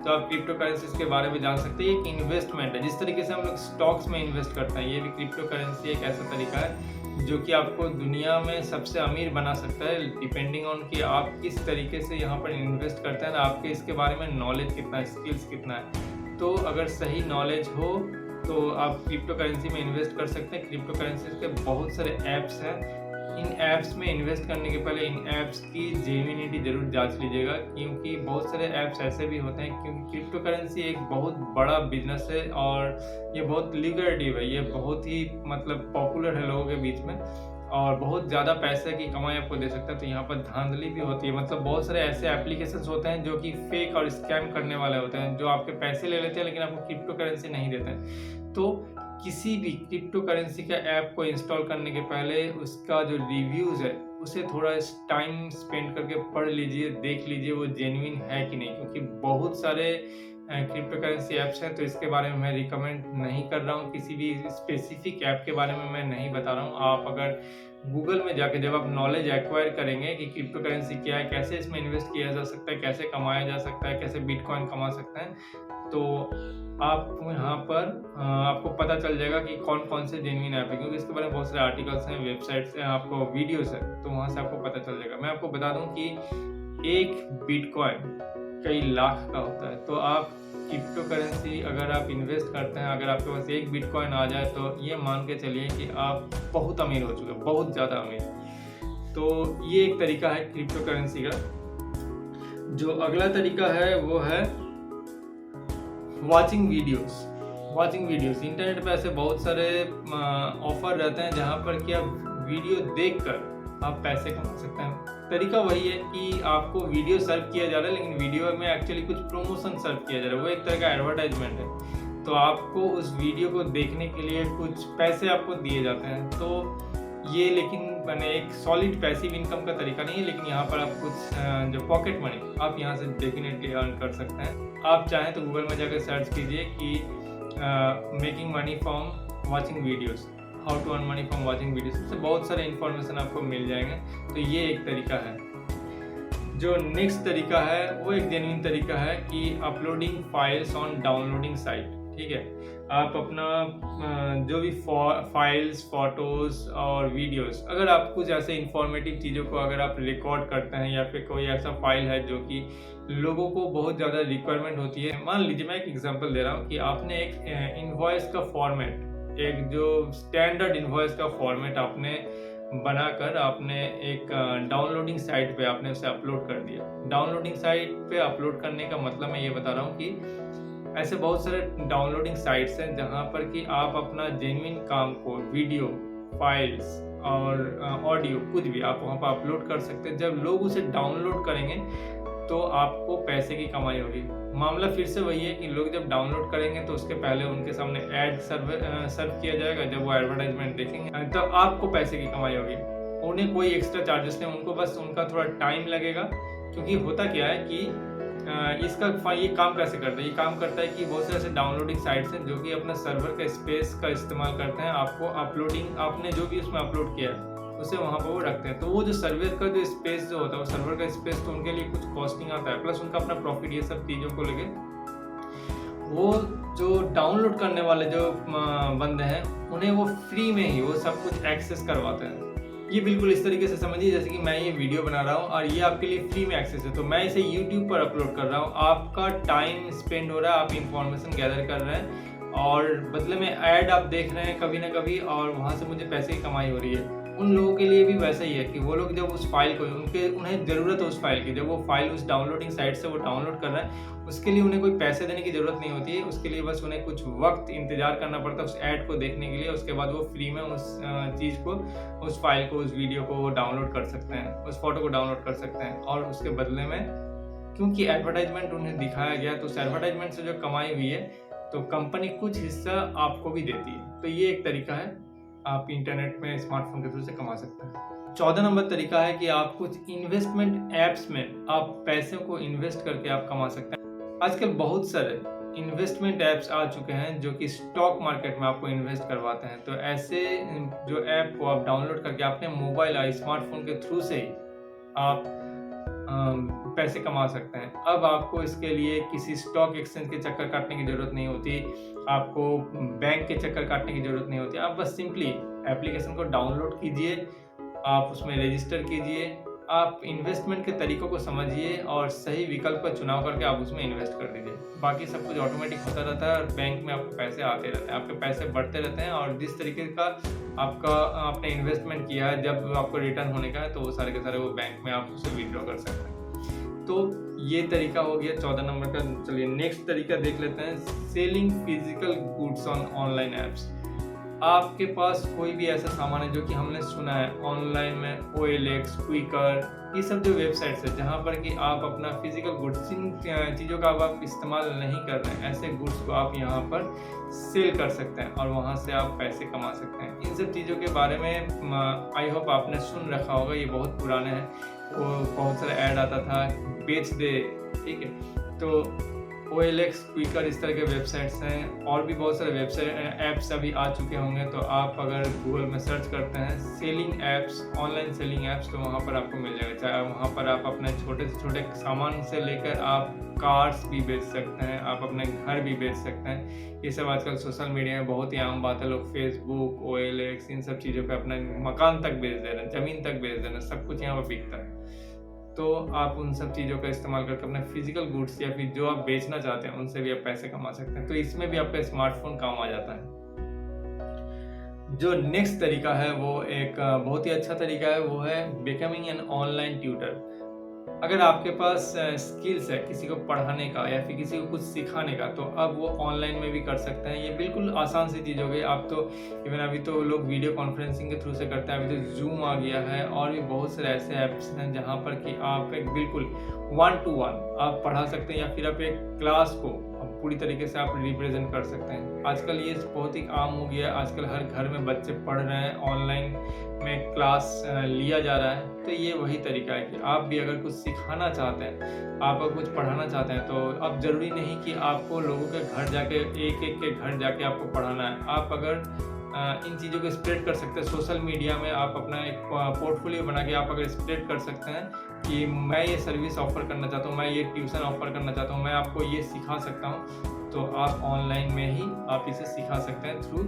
तो आप क्रिप्टो करेंसीज के बारे में जान सकते हैं। एक इन्वेस्टमेंट है, जिस तरीके से हम लोग स्टॉक्स में इन्वेस्ट करते हैं, ये भी क्रिप्टो करेंसी एक ऐसा तरीका है जो कि आपको दुनिया में सबसे अमीर बना सकता है, डिपेंडिंग ऑन कि आप किस तरीके से यहाँ पर इन्वेस्ट करते हैं ना, आपके इसके बारे में नॉलेज कितना है, स्किल्स कितना है। तो अगर सही नॉलेज हो तो आप क्रिप्टो करेंसी में इन्वेस्ट कर सकते हैं। क्रिप्टो करेंसी के बहुत सारे ऐप्स हैं, इन ऐप्स में इन्वेस्ट करने के पहले इन ऐप्स की जेन्युइनिटी जरूर जांच लीजिएगा, क्योंकि बहुत सारे ऐप्स ऐसे भी होते हैं, क्योंकि क्रिप्टो करेंसी एक बहुत बड़ा बिजनेस है और ये बहुत ल्यूक्रेटिव है, ये बहुत ही मतलब पॉपुलर है लोगों के बीच में, और बहुत ज़्यादा पैसे की कमाई आपको दे सकता है। तो यहाँ पर धांधली भी होती है, मतलब बहुत सारे ऐसे एप्लीकेशंस होते हैं जो कि फेक और स्कैम करने वाले होते हैं, जो आपके पैसे ले लेते हैं लेकिन आपको क्रिप्टो करेंसी नहीं देते हैं। तो किसी भी क्रिप्टो करेंसी का ऐप को इंस्टॉल करने के पहले उसका जो रिव्यूज़ है उसे थोड़ा टाइम स्पेंड करके पढ़ लीजिए, देख लीजिए वो जेन्युइन है कि नहीं, क्योंकि बहुत सारे क्रिप्टो करेंसी ऐप्स हैं। तो इसके बारे में मैं रिकमेंड नहीं कर रहा हूँ, किसी भी स्पेसिफिक ऐप के बारे में मैं नहीं बता रहा हूँ। आप अगर गूगल में जाके जब आप नॉलेज एक्वायर करेंगे कि क्रिप्टो करेंसी क्या है, कैसे इसमें इन्वेस्ट किया जा सकता है, कैसे कमाया जा सकता है, कैसे बिटकॉइन कमा सकते हैं, तो आप यहाँ पर आपको पता चल जाएगा कि कौन कौन से जेन्युइन ऐप है, क्योंकि इसके बारे में बहुत सारे आर्टिकल्स हैं, वेबसाइट्स हैं, आपको वीडियोस है, तो वहाँ से आपको पता चल जाएगा। मैं आपको बता दूँ कि एक बिटकॉइन कई लाख का होता है। तो आप क्रिप्टो करेंसी अगर आप इन्वेस्ट करते हैं, अगर आपके पास एक बिटकॉइन आ जाए तो ये मान के चलिए कि आप बहुत अमीर हो चुके हैं, बहुत ज़्यादा अमीर। तो ये एक तरीका है क्रिप्टो करेंसी का। जो अगला तरीका है वो है watching videos. Watching videos internet पे ऐसे बहुत सारे ऑफर रहते हैं जहाँ पर कि आप वीडियो देखकर आप पैसे कमा सकते हैं। तरीका वही है कि आपको वीडियो सर्व किया जा रहा है, लेकिन वीडियो में एक्चुअली कुछ प्रमोशन सर्व किया जा रहा है, वो एक तरह का एडवर्टाइजमेंट है। तो आपको उस वीडियो को देखने के लिए कुछ पैसे आपको दिए जाते हैं। तो ये लेकिन मैंने एक सॉलिड पैसिव इनकम का तरीका नहीं है, लेकिन यहाँ पर आप कुछ जो पॉकेट मनी आप यहाँ से डेफिनेटली अर्न कर सकते हैं। आप चाहें तो गूगल में जाकर सर्च कीजिए कि making money from watching videos, how to earn money from watching videos, इससे बहुत सारे इन्फॉर्मेशन आपको मिल जाएंगे। तो ये एक तरीका है। जो नेक्स्ट तरीका है वो एक जेन्युइन तरीका है कि uploading files on downloading site. ठीक है, आप अपना जो भी फाइल्स, फोटोज और वीडियोस, अगर आप कुछ ऐसे इंफॉर्मेटिव चीज़ों को अगर आप रिकॉर्ड करते हैं या फिर कोई ऐसा फाइल है जो कि लोगों को बहुत ज़्यादा रिक्वायरमेंट होती है, मान लीजिए मैं एक एग्जांपल दे रहा हूँ कि आपने एक इनवॉइस का फॉर्मेट, एक जो स्टैंडर्ड इनवॉइस का फॉर्मेट आपने बनाकर आपने एक डाउनलोडिंग साइट पे आपने उसे अपलोड कर दिया। डाउनलोडिंग साइट पे अपलोड करने का मतलब मैं ये बता रहा हूँ कि ऐसे बहुत सारे डाउनलोडिंग साइट्स हैं जहाँ पर कि आप अपना जेन्युइन काम को, वीडियो, फाइल्स और ऑडियो कुछ भी आप वहाँ पर अपलोड कर सकते हैं। जब लोग उसे डाउनलोड करेंगे तो आपको पैसे की कमाई होगी। मामला फिर से वही है कि लोग जब डाउनलोड करेंगे तो उसके पहले उनके सामने ऐड सर्व किया जाएगा। जब वो एडवर्टाइजमेंट देखेंगे तो आपको पैसे की कमाई होगी। उन्हें कोई एक्स्ट्रा चार्जेस नहीं, उनको बस उनका थोड़ा टाइम लगेगा। क्योंकि होता क्या है कि इसका ये काम कैसे करता है? ये काम करता है कि बहुत से ऐसे डाउनलोडिंग साइट्स हैं जो कि अपना सर्वर का स्पेस का इस्तेमाल करते हैं। आपको अपलोडिंग, आपने जो भी उसमें अपलोड किया है उसे वहाँ पर वो रखते हैं। तो वो जो सर्वर का जो स्पेस जो होता है, वो सर्वर का स्पेस तो उनके लिए कुछ कॉस्टिंग आता है, प्लस उनका अपना प्रॉफिट, ये सब चीज़ों को लेके वो जो डाउनलोड करने वाले जो बंदे हैं उन्हें वो फ्री में ही वो सब कुछ एक्सेस करवाते हैं। ये बिल्कुल इस तरीके से समझिए जैसे कि मैं ये वीडियो बना रहा हूँ और ये आपके लिए फ्री में एक्सेस है, तो मैं इसे YouTube पर अपलोड कर रहा हूँ। आपका टाइम स्पेंड हो रहा है, आप इंफॉर्मेशन गैदर कर रहे हैं और बदले में ऐड आप देख रहे हैं कभी ना कभी, और वहाँ से मुझे पैसे की कमाई हो रही है। उन लोगों के लिए भी वैसा ही है कि वो लोग जब उस फाइल को, उन्हें ज़रूरत है उस फाइल की, जब वो फाइल उस डाउनलोडिंग साइट से वो डाउनलोड कर रहे हैं, उसके लिए उन्हें कोई पैसे देने की ज़रूरत नहीं होती है। उसके लिए बस उन्हें कुछ वक्त इंतज़ार करना पड़ता है उस ऐड को देखने के लिए। उसके बाद वो फ्री में उस चीज़ को, उस फाइल को, उस वीडियो को वो डाउनलोड कर सकते हैं, उस फोटो को डाउनलोड कर सकते हैं। और उसके बदले में क्योंकि एडवर्टाइजमेंट उन्हें दिखाया गया तो उस एडवर्टाइजमेंट से जो कमाई हुई है तो कंपनी कुछ हिस्सा आपको भी देती है। तो ये एक तरीका है, आप इंटरनेट में स्मार्टफोन के थ्रू से कमा सकते हैं। 14 नंबर तरीका है कि आप कुछ इन्वेस्टमेंट ऐप्स में आप पैसे को इन्वेस्ट करके आप कमा सकते हैं। आजकल बहुत सारे इन्वेस्टमेंट ऐप्स आ चुके हैं जो कि स्टॉक मार्केट में आपको इन्वेस्ट करवाते हैं। तो ऐसे जो ऐप को आप डाउनलोड करके अपने मोबाइल या स्मार्टफोन के थ्रू से ही आप पैसे कमा सकते हैं। अब आपको इसके लिए किसी स्टॉक एक्सचेंज के चक्कर काटने की ज़रूरत नहीं होती, आपको बैंक के चक्कर काटने की ज़रूरत नहीं होती। आप बस सिंपली एप्लीकेशन को डाउनलोड कीजिए, आप उसमें रजिस्टर कीजिए, आप इन्वेस्टमेंट के तरीकों को समझिए और सही विकल्प का चुनाव करके आप उसमें इन्वेस्ट कर दीजिए। बाकी सब कुछ ऑटोमेटिक होता रहता है और बैंक में आपको पैसे आते रहते हैं, आपके पैसे बढ़ते रहते हैं। और जिस तरीके का आपने इन्वेस्टमेंट किया है, जब आपको रिटर्न होने का है तो वो सारे के सारे वो बैंक में आप उसे विड्रॉ कर सकते हैं। तो ये तरीका हो गया 14 नंबर का। चलिए नेक्स्ट तरीका देख लेते हैं, selling physical goods on online apps. आपके पास कोई भी ऐसा सामान है जो कि हमने सुना है ऑनलाइन में, OLX, क्विकर, ये सब जो वेबसाइट्स है जहाँ पर कि आप अपना फिजिकल गुड्स, जिन चीज़ों का आप इस्तेमाल नहीं कर रहे हैं, ऐसे गुड्स को आप यहाँ पर सेल कर सकते हैं और वहाँ से आप पैसे कमा सकते हैं। इन सब चीज़ों के बारे में आई होप आपने सुन रखा होगा, ये बहुत पुराने हैं। वो बहुत सारा ऐड आता था, बेच दे, ठीक है। तो OLX, क्विकर, इस तरह के वेबसाइट्स हैं और भी बहुत सारे वेबसाइट ऐप्स अभी आ चुके होंगे। तो आप अगर गूगल में सर्च करते हैं selling apps, online selling apps, तो वहाँ पर आपको मिल जाएगा। चाहे वहाँ पर आप अपने छोटे से छोटे सामान से लेकर आप कार्स भी बेच सकते हैं, आप अपने घर भी बेच सकते हैं। ये सब आजकल सोशल मीडिया में बहुत ही आम बात है। लोग फेसबुक, OLX, इन सब चीज़ों पर अपना मकान तक बेच दे रहे हैं, ज़मीन तक बेच दे रहे हैं, सब कुछ यहाँ पर बिकता है। तो आप उन सब चीज़ों का इस्तेमाल करके अपने फिजिकल गुड्स या फिर जो आप बेचना चाहते हैं उनसे भी आप पैसे कमा सकते हैं। तो इसमें भी आपका स्मार्टफोन काम आ जाता है। जो नेक्स्ट तरीका है वो एक बहुत ही अच्छा तरीका है, वो है बिकमिंग एन ऑनलाइन ट्यूटर। अगर आपके पास स्किल्स है किसी को पढ़ाने का या फिर किसी को कुछ सिखाने का, तो अब वो ऑनलाइन में भी कर सकते हैं। ये बिल्कुल आसान सी चीज़ हो गई। आप तो इवन अभी तो लोग वीडियो कॉन्फ्रेंसिंग के थ्रू से करते हैं, अभी तो जूम आ गया है और भी बहुत सारे ऐसे ऐप्स हैं जहाँ पर कि आप एक बिल्कुल 1-to-1 आप पढ़ा सकते हैं या फिर आप एक क्लास को पूरी तरीके से आप रिप्रेजेंट कर सकते हैं। आजकल ये बहुत ही आम हो गया है, आजकल हर घर में बच्चे पढ़ रहे हैं, ऑनलाइन में क्लास लिया जा रहा है। तो ये वही तरीका है कि आप भी अगर कुछ सिखाना चाहते हैं, आप अगर कुछ पढ़ाना चाहते हैं, तो अब ज़रूरी नहीं कि आपको लोगों के घर जाके, एक के घर जाके आपको पढ़ाना है। आप अगर इन चीज़ों को स्प्रेड कर सकते हैं सोशल मीडिया में, आप अपना एक पोर्टफोलियो बना के आप अगर स्प्रेड कर सकते हैं कि मैं ये सर्विस ऑफ़र करना चाहता हूँ, मैं ये ट्यूशन ऑफ़र करना चाहता हूँ, मैं आपको ये सिखा सकता हूँ, तो आप ऑनलाइन में ही आप इसे सिखा सकते हैं थ्रू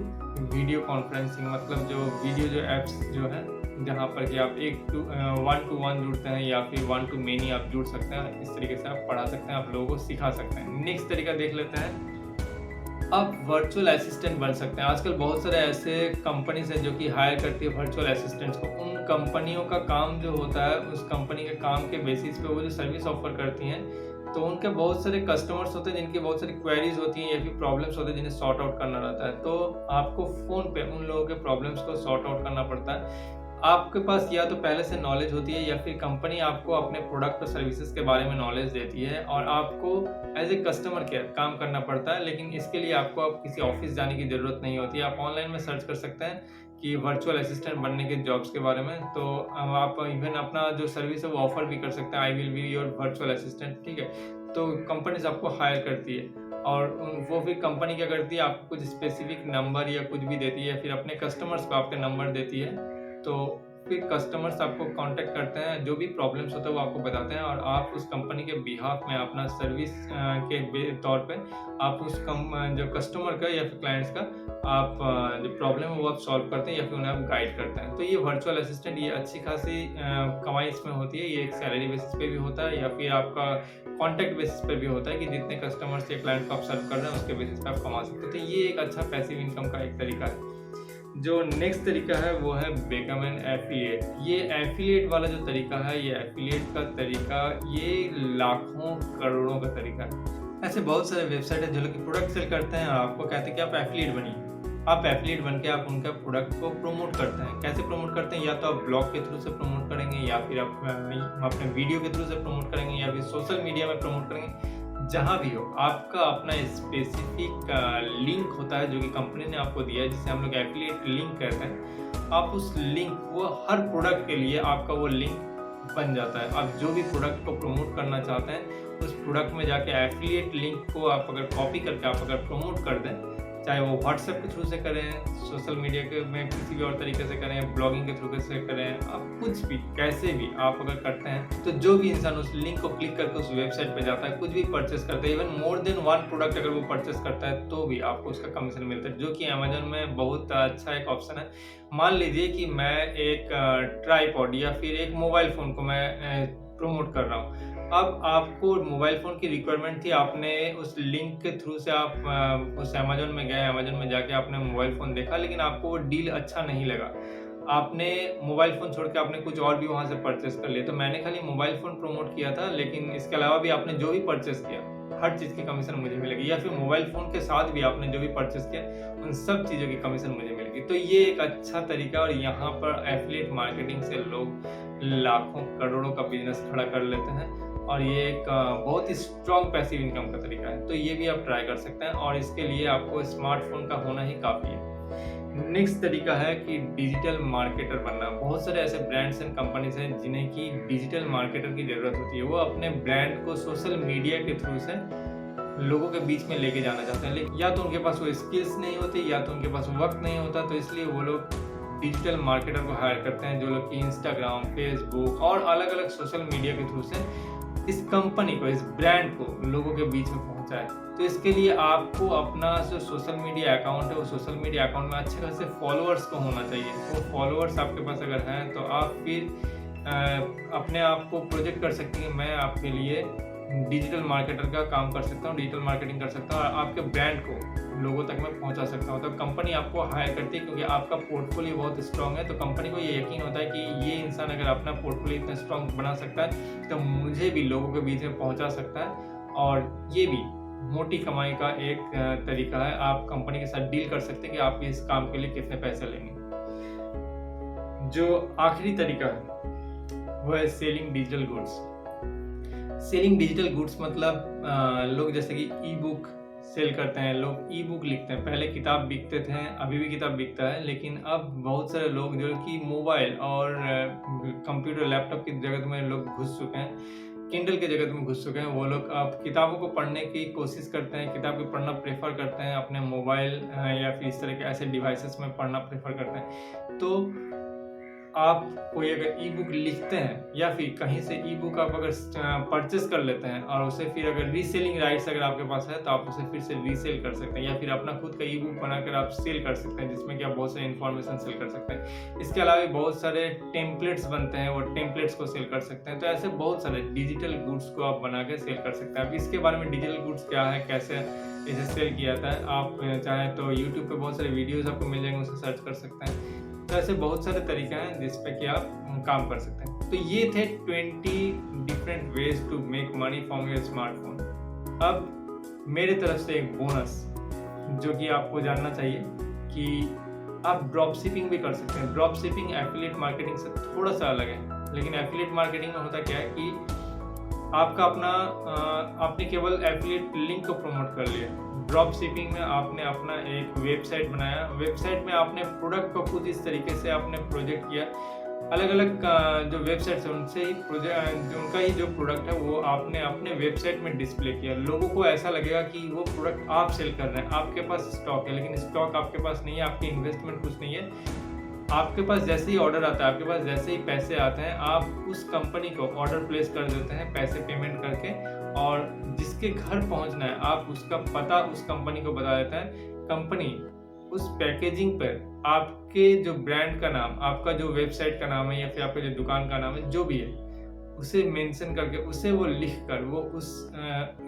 वीडियो कॉन्फ्रेंसिंग। मतलब जो वीडियो जो ऐप्स जो है जहाँ पर कि आप 1-to-1 जुड़ते हैं या फिर 1-to-many आप जुड़ सकते हैं। इस तरीके से आप पढ़ा सकते हैं, आप लोगों को सिखा सकते हैं। नेक्स्ट तरीका देख लेते हैं, आप वर्चुअल असिस्टेंट बन सकते हैं। आजकल बहुत सारे ऐसे कंपनीज़ हैं जो कि हायर करती है वर्चुअल असिस्टेंट्स को। उन कंपनियों का काम जो होता है, उस कंपनी के काम के बेसिस पे वो जो सर्विस ऑफ़र करती हैं, तो उनके बहुत सारे कस्टमर्स होते हैं जिनकी बहुत सारी क्वेरीज़ होती हैं या फिर प्रॉब्लम्स होते हैं जिन्हें सॉर्ट आउट करना रहता है। तो आपको फ़ोन पे उन लोगों के प्रॉब्लम्स को सॉर्ट आउट करना पड़ता है। आपके पास या तो पहले से नॉलेज होती है या फिर कंपनी आपको अपने प्रोडक्ट और सर्विसेज के बारे में नॉलेज देती है और आपको एज ए कस्टमर केयर काम करना पड़ता है। लेकिन इसके लिए आपको अब किसी ऑफिस जाने की ज़रूरत नहीं होती है। आप ऑनलाइन में सर्च कर सकते हैं कि वर्चुअल असिस्टेंट बनने के जॉब्स के बारे में। तो आप इवन अपना जो सर्विस है वो ऑफर भी कर सकते हैं, I will be your virtual assistant, ठीक है। तो कंपनीज आपको हायर करती है और वो फिर कंपनी क्या करती है, आपको कुछ स्पेसिफिक नंबर या कुछ भी देती है या फिर अपने कस्टमर्स को आपके नंबर देती है। तो फिर कस्टमर्स आपको कांटेक्ट करते हैं, जो भी प्रॉब्लम्स होता है वो आपको बताते हैं और आप उस कंपनी के बिहाफ में अपना सर्विस के तौर पे आप उस जो कस्टमर का या फिर क्लाइंट्स का आप जो प्रॉब्लम है वो आप सॉल्व करते हैं या फिर उन्हें आप गाइड करते हैं। तो ये वर्चुअल असिस्टेंट ये अच्छी खासी कमाई इसमें होती है। ये एक सैलरी बेसिस पे भी होता है या फिर आपका कॉन्टैक्ट बेसिस पे भी होता है कि जितने कस्टमर्स या क्लाइंट को आप सर्व कर रहे हैं उसके बेसिस पे आप कमा सकते हो। तो ये एक अच्छा पैसिव इनकम का एक तरीका है। जो नेक्स्ट तरीका है वो है बिकम एन एफिलिएट। ये एफिलिएट वाला जो तरीका है, ये एफिलिएट का तरीका ये लाखों करोड़ों का तरीका है। ऐसे बहुत सारे वेबसाइट है जो लोग प्रोडक्ट सेल करते हैं और आपको कहते हैं कि आप एफिलिएट बनिए। आप एफिलिएट बन के आप उनका प्रोडक्ट को प्रमोट करते हैं। कैसे प्रमोट करते हैं? या तो आप ब्लॉग के थ्रू से प्रमोट करेंगे या फिर आप अपने वीडियो के थ्रू से प्रमोट करेंगे या फिर सोशल मीडिया में प्रमोट करेंगे। जहाँ भी हो, आपका अपना स्पेसिफिक लिंक होता है जो कि कंपनी ने आपको दिया है, जिसे हम लोग एफिलिएट लिंक कहते हैं। आप उस लिंक वो हर प्रोडक्ट के लिए आपका वो लिंक बन जाता है। आप जो भी प्रोडक्ट को प्रमोट करना चाहते हैं, उस प्रोडक्ट में जाके एफिलिएट लिंक को आप अगर कॉपी करके आप अगर प्रमोट कर दें, चाहे वो व्हाट्सएप के थ्रू से करें, सोशल मीडिया के में किसी भी और तरीके से करें, ब्लॉगिंग के थ्रू से करें, आप कुछ भी कैसे भी आप अगर करते हैं, तो जो भी इंसान उस लिंक को क्लिक करके उस वेबसाइट पे जाता है, कुछ भी परचेस करता है, even more than one product अगर वो परचेस करता है तो भी आपको उसका कमीशन मिलता है, जो कि अमेजन में बहुत अच्छा एक ऑप्शन है। मान लीजिए कि मैं एक ट्राइपॉड या फिर एक मोबाइल फ़ोन को मैं प्रमोट कर रहा हूँ। अब आपको मोबाइल फ़ोन की रिक्वायरमेंट थी, आपने उस लिंक के थ्रू से आप उस अमेज़न में गए, अमेज़न में जाके आपने मोबाइल फ़ोन देखा, लेकिन आपको वो डील अच्छा नहीं लगा। आपने मोबाइल फ़ोन छोड़ के आपने कुछ और भी वहाँ से परचेज़ कर लिया। तो मैंने खाली मोबाइल फ़ोन प्रमोट किया था, लेकिन इसके अलावा भी आपने जो भी परचेज़ किया, हर चीज़ की कमीशन मुझे मिलेगी। या फिर मोबाइल फ़ोन के साथ भी आपने जो भी परचेज़ किया, उन सब चीज़ों की कमीशन मुझे मिलेगी। तो ये एक अच्छा तरीका और यहाँ पर एफिलिएट मार्केटिंग से लोग लाखों, करोड़ों का बिज़नेस खड़ा कर लेते हैं और ये एक बहुत ही स्ट्रॉन्ग पैसिव इनकम का तरीका है। तो ये भी आप ट्राई कर सकते हैं और इसके लिए आपको स्मार्टफ़ोन का होना ही काफ़ी है। नेक्स्ट तरीका है कि डिजिटल मार्केटर बनना। बहुत सारे ऐसे ब्रांड्स एंड कंपनीज़ हैं जिन्हें कि डिजिटल मार्केटर की ज़रूरत होती है। वो अपने ब्रांड को सोशल मीडिया के थ्रू से लोगों के बीच में लेके जाना चाहते हैं, लेकिन या तो उनके पास वो स्किल्स नहीं होती या तो उनके पास वक़्त नहीं होता, तो इसलिए वो लोग डिजिटल मार्केटर को हायर करते हैं, जो लोग कि इंस्टाग्राम, फेसबुक और अलग-अलग सोशल मीडिया के थ्रू से इस कंपनी को, इस ब्रांड को लोगों के बीच में पहुँचाएँ। तो इसके लिए आपको अपना जो सोशल मीडिया अकाउंट है, वो सोशल मीडिया अकाउंट में अच्छे खासे फॉलोअर्स को होना चाहिए। वो फॉलोअर्स आपके पास अगर हैं तो आप फिर अपने आप को प्रोजेक्ट कर सकते हैं, मैं आपके लिए डिजिटल मार्केटर का काम कर सकता हूँ, डिजिटल मार्केटिंग कर सकता हूँ और आपके ब्रांड को लोगों तक मैं पहुँचा सकता हूँ। तो कंपनी आपको हायर करती है क्योंकि आपका पोर्टफोलियो बहुत स्ट्रॉन्ग है। तो कंपनी को ये यकीन होता है कि ये इंसान अगर अपना पोर्टफोलियो इतना स्ट्रॉन्ग बना सकता है तो मुझे भी लोगों के बीच में पहुँचा सकता है। और ये भी मोटी कमाई का एक तरीका है। आप कंपनी के साथ डील कर सकते हैं कि आप इस काम के लिए कितने पैसे लेंगे। जो आखिरी तरीका है वो है selling digital goods. Selling digital goods मतलब लोग जैसे कि ई बुक सेल करते हैं, लोग ई बुक लिखते हैं। पहले किताब बिकते थे, अभी भी किताब बिकता है, लेकिन अब बहुत सारे लोग जो कि मोबाइल और कंप्यूटर, लैपटॉप की जगत में लोग घुस चुके हैं, किंडल की जगत में घुस चुके हैं। वो लोग अब किताबों को पढ़ने की कोशिश करते हैं, किताब को पढ़ना प्रेफर करते हैं, अपने मोबाइल या फिर इस तरह के ऐसे डिवाइसेस में पढ़ना प्रेफर करते हैं। तो आप कोई अगर ई बुक लिखते हैं या फिर कहीं से ई बुक आप अगर परचेस कर लेते हैं और उसे फिर अगर रीसेलिंग राइट्स अगर आपके पास है तो आप उसे फिर से रीसेल कर सकते हैं या फिर अपना खुद का ई बुक बनाकर आप सेल कर सकते हैं, जिसमें कि आप बहुत सारी इन्फॉर्मेशन सेल कर सकते हैं। इसके अलावा भी बहुत सारे टेम्पलेट्स बनते हैं, वो टेम्पलेट्स को सेल कर सकते हैं। तो ऐसे बहुत सारे डिजिटल गुड्स को आप बना के सेल कर सकते हैं। अब इसके बारे में डिजिटल गुड्स क्या है, कैसे इसे सेल किया जाता है। आप चाहें तो यूट्यूब पे बहुत सारे वीडियोज़ आपको मिल जाएँगे, उसे सर्च कर सकते हैं। तो ऐसे बहुत सारे तरीके हैं जिस पे कि आप काम कर सकते हैं। तो ये थे 20 different ways to make money from your smartphone. अब मेरे तरफ से एक बोनस जो कि आपको जानना चाहिए कि आप ड्रॉप शिपिंग भी कर सकते हैं। ड्रॉप शिपिंग एफिलिएट मार्केटिंग से थोड़ा-सा अलग है, लेकिन एफिलिएट मार्केटिंग में होता क्या है कि आपका अपना आपने केवल एफिलिएट लिंक को प्रमोट कर लिया। ड्रॉप शिपिंग में आपने अपना एक वेबसाइट बनाया, वेबसाइट में आपने प्रोडक्ट को खुद इस तरीके से आपने प्रोजेक्ट किया, अलग-अलग जो वेबसाइट्स हैं उनसे ही जो उनका ही जो प्रोडक्ट है वो आपने अपने वेबसाइट में डिस्प्ले किया। लोगों को ऐसा लगेगा कि वो प्रोडक्ट आप सेल कर रहे हैं, आपके पास स्टॉक है, लेकिन स्टॉक आपके पास नहीं है, आपकी इन्वेस्टमेंट कुछ नहीं है। आपके पास जैसे ही ऑर्डर आता है, आपके पास जैसे ही पैसे आते हैं, आप उस कंपनी को ऑर्डर प्लेस कर देते हैं पैसे पेमेंट करके, और जिसके घर पहुंचना है आप उसका पता उस कंपनी को बता देते हैं। कंपनी उस पैकेजिंग पर आपके जो ब्रांड का नाम, आपका जो वेबसाइट का नाम है या फिर आपके जो दुकान का नाम है, जो भी है, उसे मेंशन करके, उसे वो लिख कर वो उस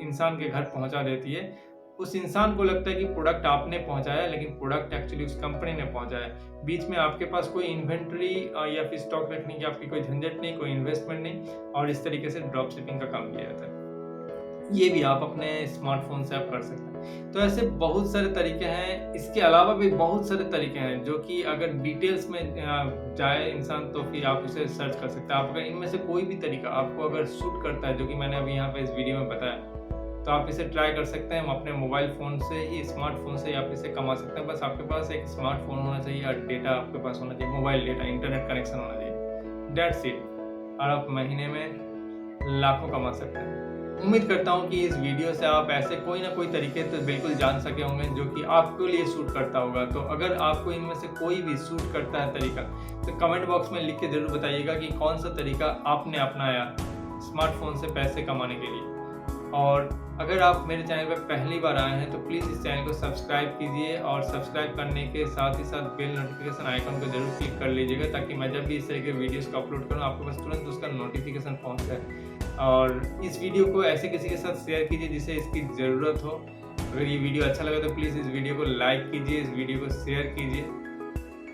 इंसान के घर पहुंचा देती है। उस इंसान को लगता है कि प्रोडक्ट आपने पहुंचाया, लेकिन प्रोडक्ट एक्चुअली उस कंपनी ने पहुंचाया। बीच में आपके पास कोई इन्वेंटरी या फिर स्टॉक रखने की आपकी कोई झंझट नहीं, कोई इन्वेस्टमेंट नहीं, और इस तरीके से ड्रॉप शिपिंग का काम किया जाता है। ये भी आप अपने स्मार्टफ़ोन से आप कर सकते हैं। तो ऐसे बहुत सारे तरीके हैं, इसके अलावा भी बहुत सारे तरीके हैं जो कि अगर डिटेल्स में जाए इंसान तो फिर आप उसे सर्च कर सकते हैं। आप अगर इनमें से कोई भी तरीका आपको अगर सूट करता है, जो कि मैंने अभी यहाँ पे इस वीडियो में बताया, तो आप इसे ट्राई कर सकते हैं। अपने मोबाइल फ़ोन से ही, स्मार्टफ़ोन से ही आप इसे कमा सकते हैं। बस आपके पास एक स्मार्टफ़ोन होना चाहिए और डेटा आपके पास होना चाहिए, मोबाइल डेटा, इंटरनेट कनेक्शन होना चाहिए। दैट्स इट, और आप महीने में लाखों कमा सकते हैं। उम्मीद करता हूँ कि इस वीडियो से आप ऐसे कोई ना कोई तरीके तो बिल्कुल जान सके होंगे जो कि आपके लिए सूट करता होगा। तो अगर आपको इनमें से कोई भी सूट करता है तरीका, तो कमेंट बॉक्स में लिख के ज़रूर बताइएगा कि कौन सा तरीका आपने अपनाया स्मार्टफ़ोन से पैसे कमाने के लिए। और अगर आप मेरे चैनल पर पहली बार आए हैं तो प्लीज़ इस चैनल को सब्सक्राइब कीजिए, और सब्सक्राइब करने के साथ ही साथ बेल नोटिफिकेशन आइकन को ज़रूर क्लिक कर लीजिएगा, ताकि मैं जब भी इस तरह के वीडियोस को अपलोड करूँ आपके पास तुरंत उसका नोटिफिकेशन पहुँच जाए। और इस वीडियो को ऐसे किसी के साथ शेयर कीजिए जिसे इसकी ज़रूरत हो। अगर ये वीडियो अच्छा लगा तो प्लीज़ इस वीडियो को लाइक कीजिए, इस वीडियो को शेयर कीजिए।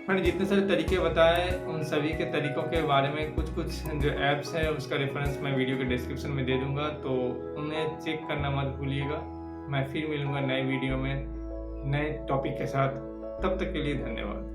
मैंने जितने सारे तरीके बताए उन सभी के तरीकों के बारे में कुछ जो ऐप्स हैं उसका रेफरेंस मैं वीडियो के डिस्क्रिप्शन में दे दूंगा, तो उन्हें चेक करना मत भूलिएगा। मैं फिर मिलूंगा नए वीडियो में नए टॉपिक के साथ। तब तक के लिए धन्यवाद।